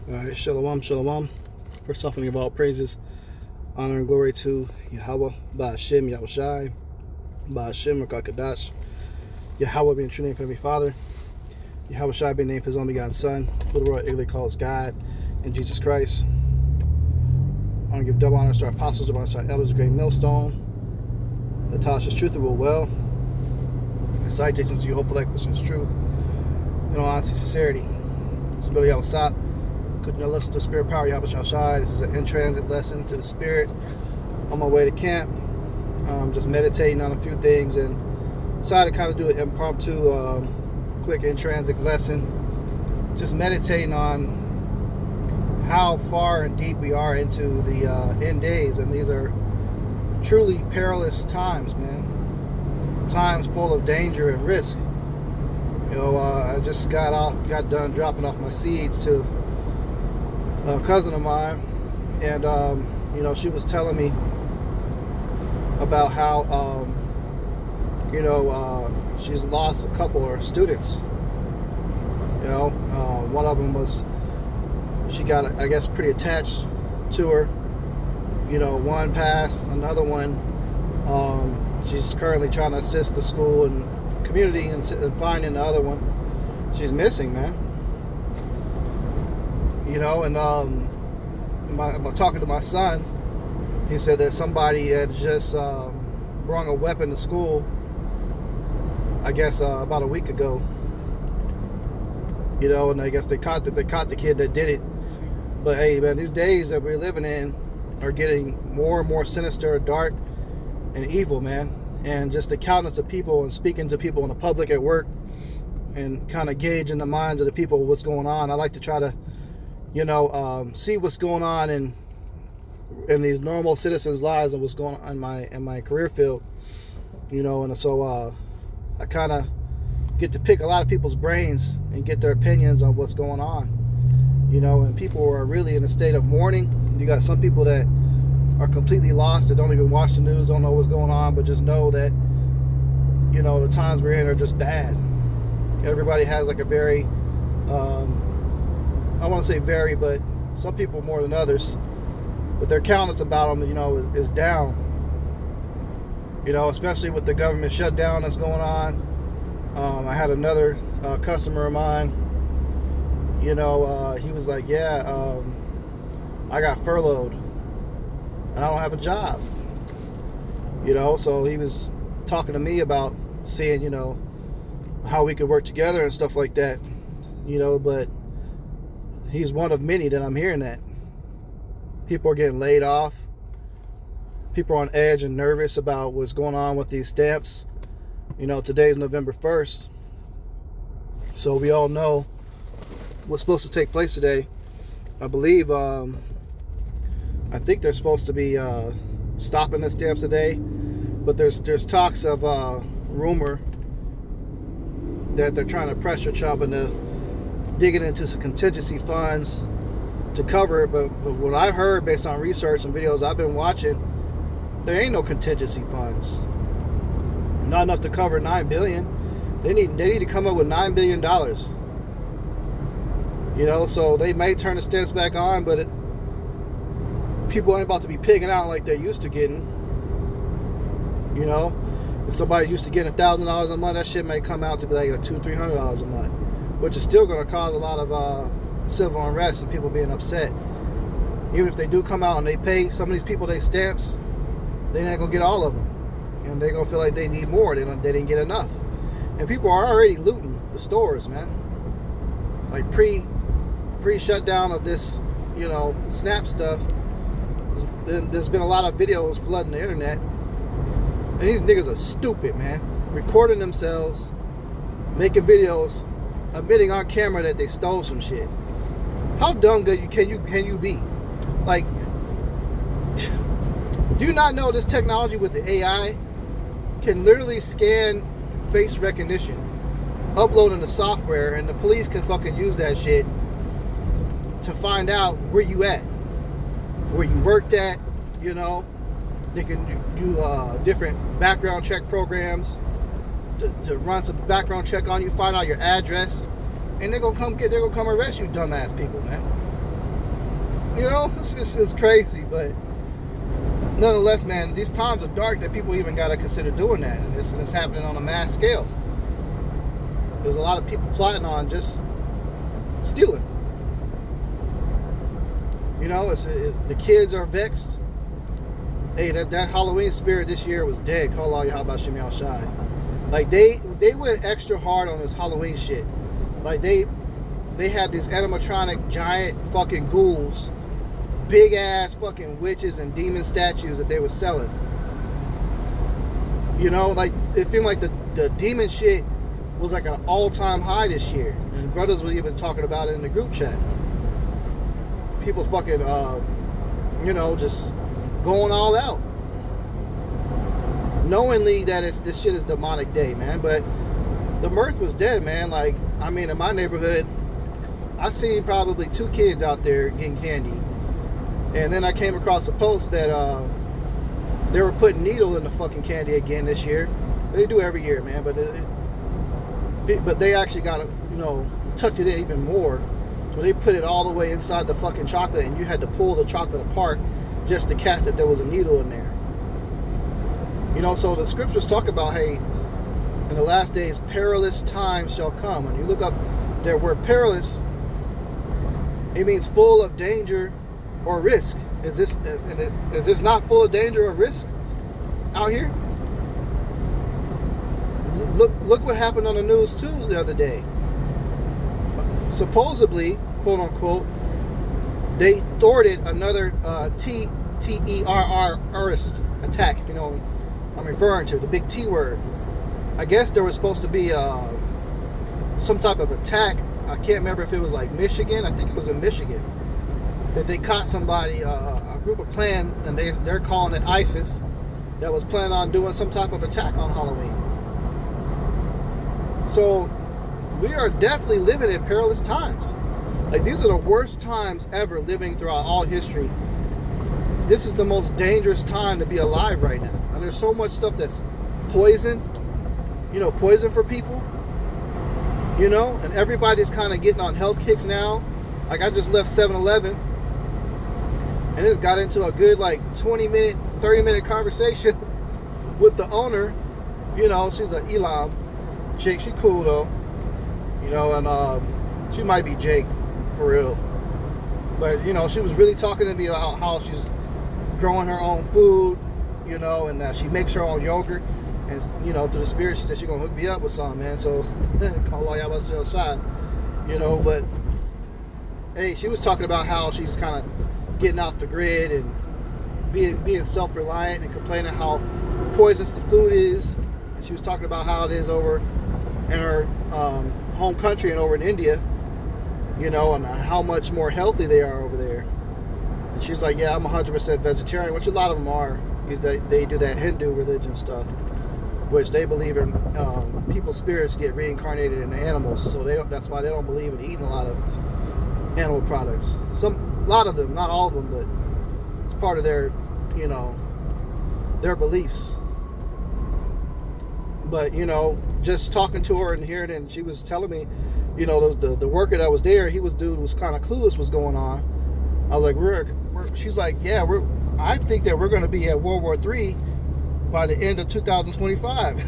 Alright, shalom, shalom. First off, I give all praises, honor, and glory to Yahweh, Ba'ashem, Yahushai, Ba'ashem, Rakakadash, Yahweh being true name for Heavenly Father, Yahushai being named for His only begotten Son, who the world ignorantly calls God, and Jesus Christ. I want to give double honor to our apostles, double honor to our elders, great millstone, that taught us truth and will well, and citations to you, hopeful acquisitions truth, in all honesty, sincerity. This is Billy Yahweh. Could you listen to Spirit Power Yahweh Shai? This is an in-transit lesson to the Spirit on my way to camp. Just meditating on a few things and decided to kind of do an impromptu, quick in-transit lesson. Just meditating on how far and deep we are into the end days, and these are truly perilous times, man. Times full of danger and risk. You know, I just got done dropping off my seeds to a cousin of mine, and you know, she was telling me about how she's lost a couple of her students. You know, one of them was, she got, I guess, pretty attached to her. You know, one passed, another one, she's currently trying to assist the school and community and finding the other one. She's missing, man. You know, and I'm talking to my son. He said that somebody had just brought a weapon to school, I guess about a week ago. You know, and I guess they caught the kid that did it. But hey, man, these days that we're living in are getting more and more sinister, dark, and evil, man. And just the countenance of people and speaking to people in the public at work and kind of gauging the minds of the people what's going on. I like to try to, you know, see what's going on in these normal citizens' lives and what's going on in my career field, you know. And so I kind of get to pick a lot of people's brains and get their opinions on what's going on, you know. And people are really in a state of mourning. You got some people that are completely lost, that don't even watch the news, don't know what's going on, but just know that, you know, the times we're in are just bad. Everybody has like a very I want to say very, but some people more than others, but their countenance about them, you know, is down. You know, especially with the government shutdown that's going on. I had another customer of mine, you know, he was like, yeah, I got furloughed and I don't have a job. You know, so he was talking to me about seeing, you know, how we could work together and stuff like that, you know, but he's one of many that I'm hearing that. People are getting laid off. People are on edge and nervous about what's going on with these stamps. You know, today's November 1st. So we all know what's supposed to take place today. I believe, I think they're supposed to be stopping the stamps today. But there's talks of rumor that they're trying to pressure Trump into digging into some contingency funds to cover it. But what I've heard based on research and videos I've been watching, there ain't no contingency funds. Not enough to cover $9 billion. They need to come up with $9 billion. You know, so they may turn the stamps back on, but people ain't about to be pigging out like they're used to getting. You know, if somebody's used to getting $1,000 a month, that shit may come out to be like $200-$300 a month, which is still going to cause a lot of civil unrest and people being upset. Even if they do come out and they pay some of these people their stamps, they're not going to get all of them. And they're going to feel like they need more. They didn't get enough. And people are already looting the stores, man. Like pre-shutdown of this, you know, SNAP stuff, there's been a lot of videos flooding the internet. And these niggas are stupid, man. Recording themselves, making videos, admitting on camera that they stole some shit. How dumb can you be? Like, do you not know this technology with the AI can literally scan face recognition, upload in the software, and the police can fucking use that shit to find out where you at, where you worked at, you know. They can do different background check programs to run some background check on you, find out your address, and they're gonna come arrest you, dumbass people, man. You know, it's crazy, but nonetheless, man, these times are dark that people even got to consider doing that, and it's happening on a mass scale. There's a lot of people plotting on just stealing. You know, the kids are vexed. Hey, that Halloween spirit this year was dead. Call all y'all about Shimmy Al-Shai. Like, they went extra hard on this Halloween shit. Like, they had these animatronic giant fucking ghouls, big ass fucking witches and demon statues that they were selling. You know, like, it seemed like the demon shit was like an all-time high this year. And brothers were even talking about it in the group chat. People fucking, you know, just going all out. Knowingly that this shit is demonic day, man. But the mirth was dead, man. Like, I mean, in my neighborhood, I seen probably 2 kids out there getting candy. And then I came across a post that they were putting needle in the fucking candy again this year. They do every year, man. But they actually got it, you know, tucked it in even more. So they put it all the way inside the fucking chocolate, and you had to pull the chocolate apart just to catch that there was a needle in there. You know, so the scriptures talk about, hey, in the last days, perilous times shall come. When you look up that word perilous, it means full of danger or risk. Is this not full of danger or risk out here? Look what happened on the news too the other day. Supposedly, quote unquote, they thwarted another terrorist attack. If you know what I'm referring to, the big T word. I guess there was supposed to be some type of attack. I can't remember if it was like Michigan. I think it was in Michigan that they caught somebody, a group of planned, and they're calling it ISIS, that was planning on doing some type of attack on Halloween. So we are definitely living in perilous times. Like, these are the worst times ever living throughout all history. This is the most dangerous time to be alive right now. And there's so much stuff that's poison, you know, poison for people, you know, and everybody's kind of getting on health kicks now. Like, I just left 7-Eleven and just got into a good, like, 20-minute, 30-minute conversation with the owner. You know, she's an Elam chick. She cool, though. You know, and she might be Jake, for real. But, you know, she was really talking to me about how she's growing her own food, you know, and she makes her own yogurt. And, you know, through the spirit, she said she's going to hook me up with something, man. So, call all y'all about to shot, you know. But, hey, she was talking about how she's kind of getting off the grid and being self-reliant and complaining how poisonous the food is. And she was talking about how it is over in her home country and over in India, you know, and how much more healthy they are over there. And she's like, yeah, I'm 100% vegetarian, which a lot of them are. Is that they do that Hindu religion stuff, which they believe in people's spirits get reincarnated into animals. So that's why they don't believe in eating a lot of animal products. A lot of them, not all of them, but it's part of their, you know, their beliefs. But, you know, just talking to her and hearing it, and she was telling me, you know, the worker that was there, was kind of clueless what's going on. I was like, she's like, yeah, I think that we're going to be at World War III by the end of 2025.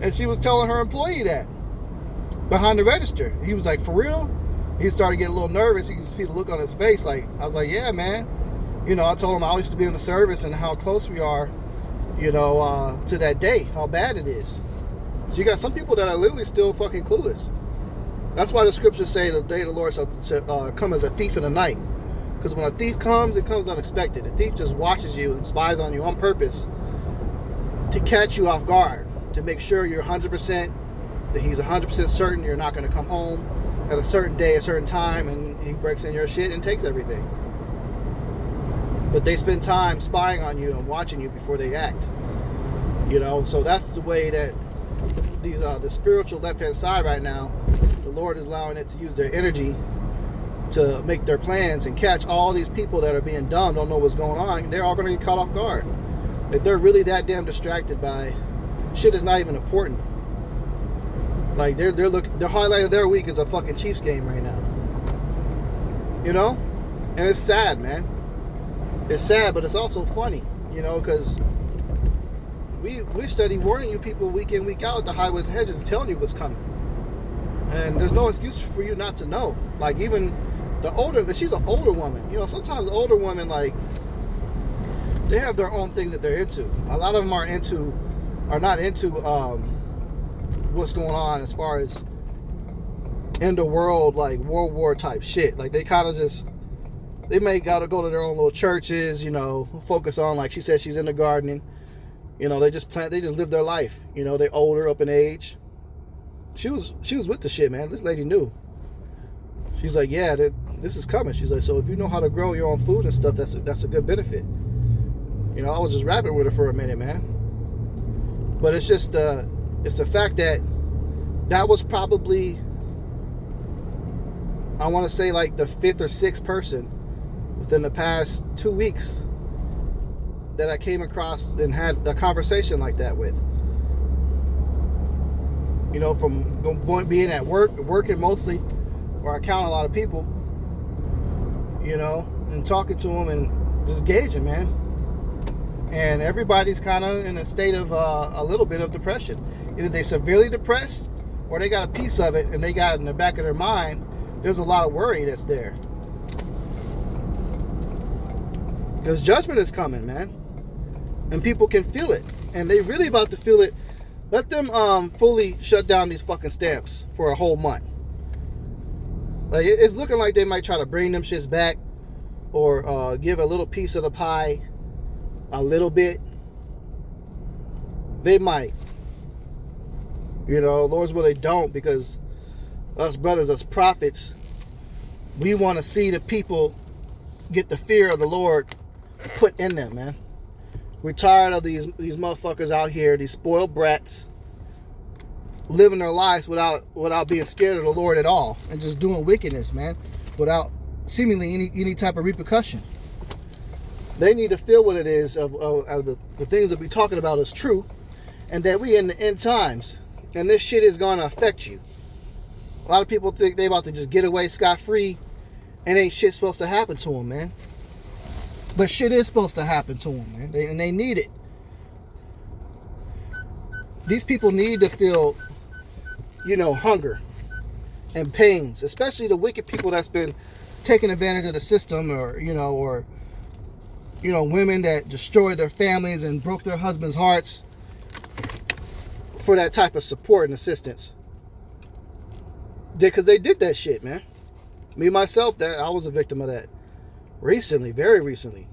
And she was telling her employee that behind the register. He was like, for real? He started getting a little nervous. You can see the look on his face. Like, I was like, yeah, man. You know, I told him I used to be in the service and how close we are, you know, to that day, how bad it is. So you got some people that are literally still fucking clueless. That's why the scriptures say the day of the Lord shall come as a thief in the night. Because when a thief comes, it comes unexpected. The thief just watches you and spies on you on purpose to catch you off guard, to make sure you're 100%, that he's 100% certain you're not going to come home at a certain day, a certain time, and he breaks in your shit and takes everything. But they spend time spying on you and watching you before they act. You know, so that's the way that these the spiritual left-hand side right now, the Lord is allowing it to use their energy to make their plans and catch all these people that are being dumb, don't know what's going on. They're all going to get caught off guard. If they're really that damn distracted by shit is not even important. Like, they're highlight of their week is a fucking Chiefs game right now. you know? And it's sad, man. It's sad, but it's also funny, you know, because we study warning you people week in, week out at the highways and hedges, telling you what's coming. And there's no excuse for you not to know. Like, even she's an older woman. You know, sometimes older women, like, they have their own things that they're into. A lot of them are not into what's going on as far as in the world, like World War type shit. Like, they kind of just, they may gotta go to their own little churches, you know, focus on, like she said, she's into gardening. You know, they just live their life. You know, they older, up in age. She was with the shit, man. This lady knew. She's like, yeah, this is coming. She's like, so if you know how to grow your own food and stuff, that's a good benefit. You know, I was just rapping with her for a minute, man. But it's just, it's the fact that was probably, I want to say, like the 5th or 6th person within the past 2 weeks that I came across and had a conversation like that with. You know, from being at work, working mostly, where I count a lot of people, you know, and talking to them and just gauging, man. And everybody's kind of in a state of a little bit of depression. Either they're severely depressed or they got a piece of it and they got in the back of their mind, there's a lot of worry that's there. Because judgment is coming, man. And people can feel it. And they really about to feel it. Let them fully shut down these fucking stamps for a whole month. Like, it's looking like they might try to bring them shits back or give a little piece of the pie, a little bit. They might. You know, Lord's will they don't, because us brothers, us prophets, we want to see the people get the fear of the Lord put in them, man. We're tired of these motherfuckers out here, these spoiled brats, living their lives without being scared of the Lord at all, and just doing wickedness, man, without seemingly any type of repercussion. They need to feel what it is of the things that we're talking about is true, and that we in the end times, and this shit is going to affect you. A lot of people think they about to just get away scot-free, and ain't shit supposed to happen to them, man. But shit is supposed to happen to them, man. And they need it. These people need to feel, you know, hunger and pains, especially the wicked people that's been taking advantage of the system, or women that destroyed their families and broke their husbands' hearts for that type of support and assistance. Because they did that shit, man. Me, myself, I was a victim of that. Recently, very recently,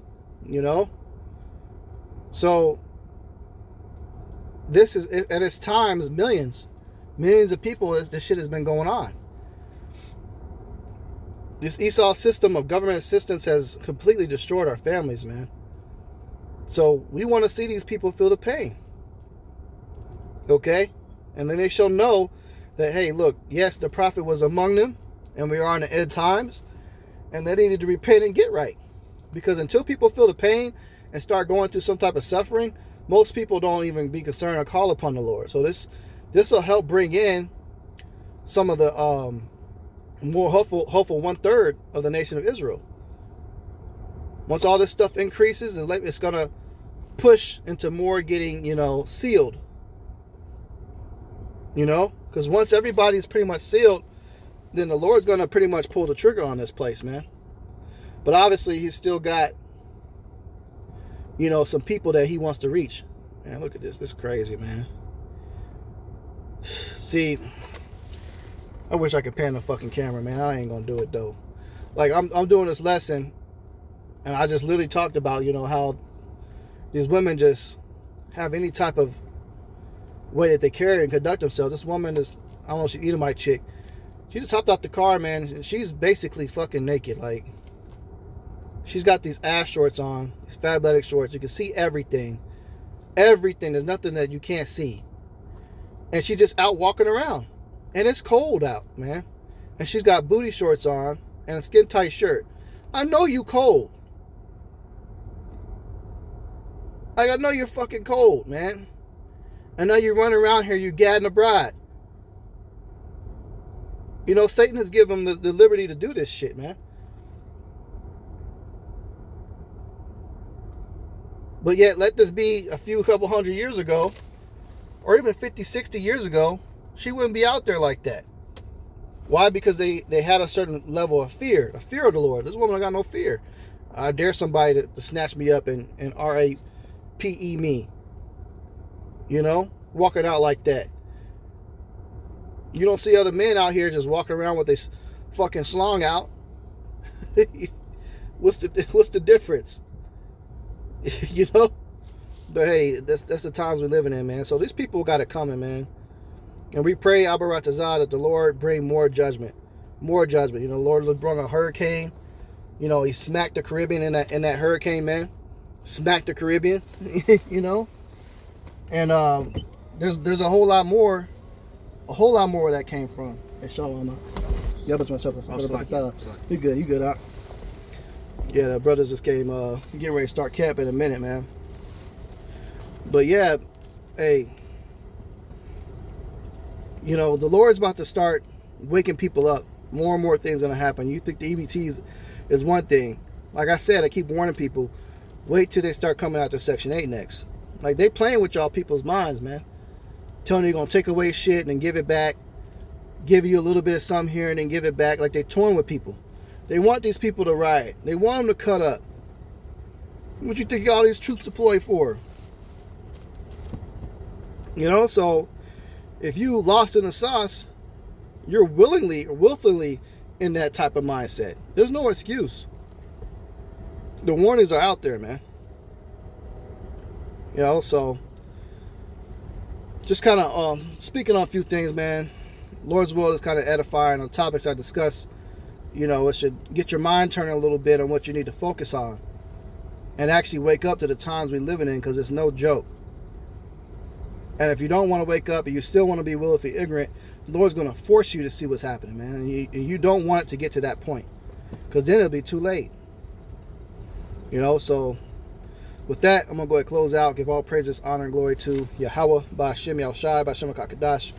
you know. So this is, at its times, millions of people, this shit has been going on. This Esau system of government assistance has completely destroyed our families, man. So we want to see these people feel the pain, okay? And then they shall know that, hey, look, yes, the prophet was among them, and we are in the end times. And they needed to repent and get right. Because until people feel the pain and start going through some type of suffering, most people don't even be concerned or call upon the Lord. So this will help bring in some of the more hopeful 1/3 of the nation of Israel. Once all this stuff increases, it's going to push into more getting, you know, sealed. You know? Because once everybody's pretty much sealed, then the Lord's going to pretty much pull the trigger on this place, man. But obviously, he's still got, you know, some people that he wants to reach. Man, look at this. This is crazy, man. See, I wish I could pan the fucking camera, man. I ain't going to do it, though. Like, I'm doing this lesson, and I just literally talked about, you know, how these women just have any type of way that they carry and conduct themselves. This woman is, I don't know, she's Edomite chick. She just hopped out the car, man. She's basically fucking naked. Like, she's got these ass shorts on, these fabletics shorts. You can see everything. Everything. There's nothing that you can't see. And she's just out walking around. And it's cold out, man. And she's got booty shorts on and a skin tight shirt. I know you cold. Like, I know you're fucking cold, man. I know you running around here, you gadding a bride. You know, Satan has given them the liberty to do this shit, man. But yet, let this be a couple hundred years ago, or even 50, 60 years ago, she wouldn't be out there like that. Why? Because they had a certain level of fear, a fear of the Lord. This woman I got no fear. I dare somebody to snatch me up and R-A-P-E me. You know? Walking out like that. You don't see other men out here just walking around with this fucking slong out. What's the difference? You know? But hey, that's the times we're living in, man. So these people got it coming, man. And we pray, Abaratazah, that the Lord bring more judgment. More judgment. You know, the Lord brought a hurricane. You know, he smacked the Caribbean in that hurricane, man. Smacked the Caribbean. You know? And there's a whole lot more where that came from. Hey, Shalom. You good, huh? Yeah, the brothers just came getting ready to start camp in a minute, man. But yeah, hey, you know, the Lord's about to start waking people up. More and more things are going to happen. You think the EBTs is one thing. Like I said, I keep warning people, wait till they start coming out to Section 8 next. Like, they playing with y'all people's minds, man. Telling you they're going to take away shit and then give it back. Give you a little bit of something here and then give it back. Like, they toying with people. They want these people to riot. They want them to cut up. What you think all these troops deployed for? You know, so if you lost in the sauce, you're willingly or willfully in that type of mindset. There's no excuse. The warnings are out there, man. You know, so just kind of speaking on a few things, man. Lord's will is kind of edifying on topics I discuss. You know, it should get your mind turning a little bit on what you need to focus on and actually wake up to the times we're living in, because it's no joke. And if you don't want to wake up and you still want to be willfully ignorant, the Lord's going to force you to see what's happening, man. And you don't want it to get to that point, because then it'll be too late. You know, so with that, I'm going to go ahead and close out. Give all praises, honor, and glory to Yahweh, Ba'ashem Yahushai, Ba'ashem HaKadosh.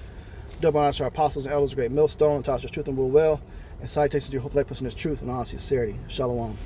Double honor to our apostles and elders, great millstone, and taught us truth and will well. And salutations to your hope, light, person, truth, and honesty, sincerity. Shalom.